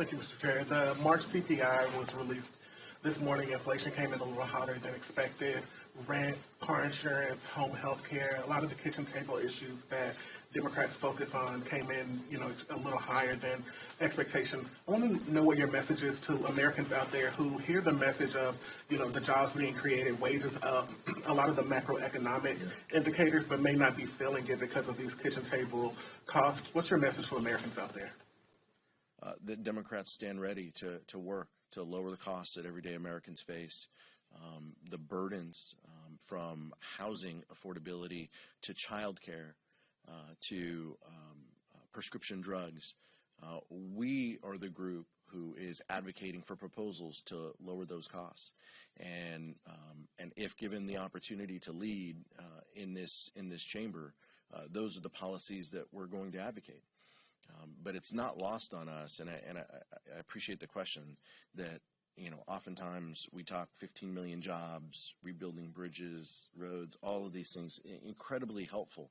Thank you, Mr. Chair. The March CPI was released this morning. Inflation came in a little hotter than expected. Rent, car insurance, home health care, a lot of the kitchen table issues that Democrats focus on came in, a little higher than expectations. I want to know what your message is to Americans out there who hear the message of, the jobs being created, wages up, a lot of the macroeconomic indicators, but may not be feeling it because of these kitchen table costs. What's your message to Americans out there? The Democrats stand ready to work to lower the costs that everyday Americans face. The burdens from housing affordability to childcare to prescription drugs. We are the group who is advocating for proposals to lower those costs. And if given the opportunity to lead in this chamber, those are the policies that we're going to advocate. But it's not lost on us, and I appreciate the question that, oftentimes we talk 15 million jobs, rebuilding bridges, roads, all of these things, incredibly helpful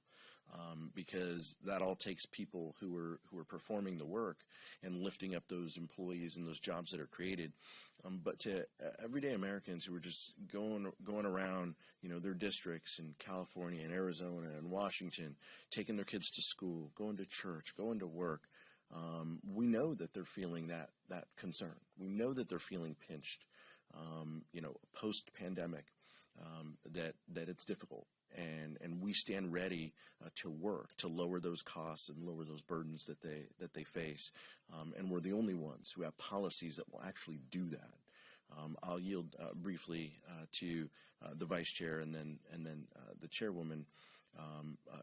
because that all takes people who are performing the work and lifting up those employees and those jobs that are created. But to everyday Americans who are just going around, their districts in California and Arizona and Washington, taking their kids to school, going to church, going to work, we know that they're feeling that concern. We know that they're feeling pinched, post-pandemic, that it's difficult. And we stand ready to work to lower those costs and lower those burdens that they face. And we're the only ones who have policies that will actually do that. I'll yield briefly to the vice chair and then the chairwoman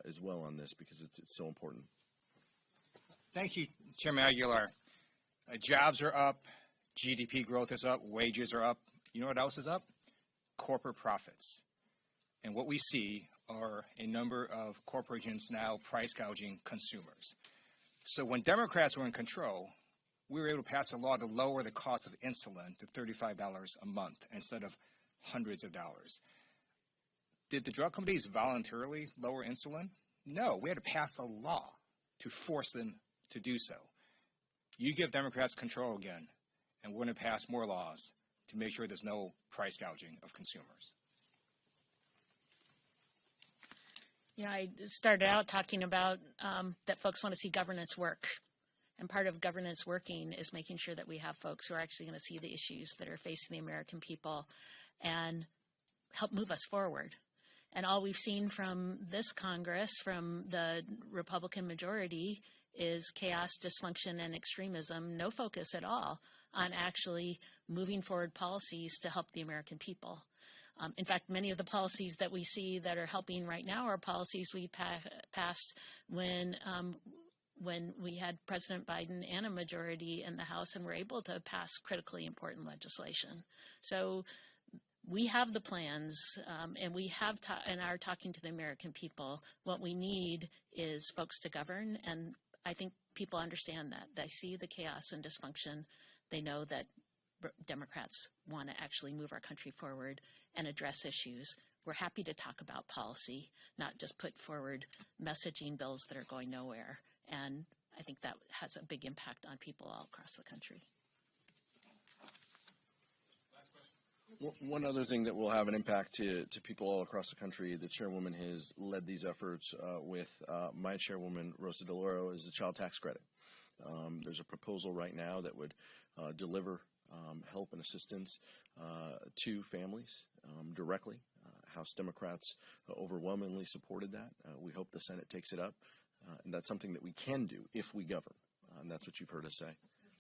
as well on this because it's so important. Thank you, Chairman Aguilar. Jobs are up, GDP growth is up, wages are up. You know what else is up? Corporate profits. And what we see are a number of corporations now price gouging consumers. So when Democrats were in control, we were able to pass a law to lower the cost of insulin to $35 a month instead of hundreds of dollars. Did the drug companies voluntarily lower insulin? No, we had to pass a law to force them to do so. You give Democrats control again, and we're going to pass more laws to make sure there's no price gouging of consumers. I started out talking about that folks want to see governance work. And part of governance working is making sure that we have folks who are actually going to see the issues that are facing the American people and help move us forward. And all we've seen from this Congress, from the Republican majority, is chaos, dysfunction, and extremism, no focus at all on actually moving forward policies to help the American people. In fact, many of the policies that we see that are helping right now are policies we passed when we had President Biden and a majority in the House and were able to pass critically important legislation. So we have the plans, and we have and are talking to the American people. What we need is folks to govern, and I think people understand that. They see the chaos and dysfunction. They know that Democrats want to actually move our country forward and address issues. We're happy to talk about policy, not just put forward messaging bills that are going nowhere. And I think that has a big impact on people all across the country. One other thing that will have an impact to people all across the country, the chairwoman has led these efforts with my chairwoman, Rosa DeLauro, is the child tax credit. There's a proposal right now that would deliver help and assistance to families directly. House Democrats overwhelmingly supported that. We hope the Senate takes it up, and that's something that we can do if we govern, and that's what you've heard us say.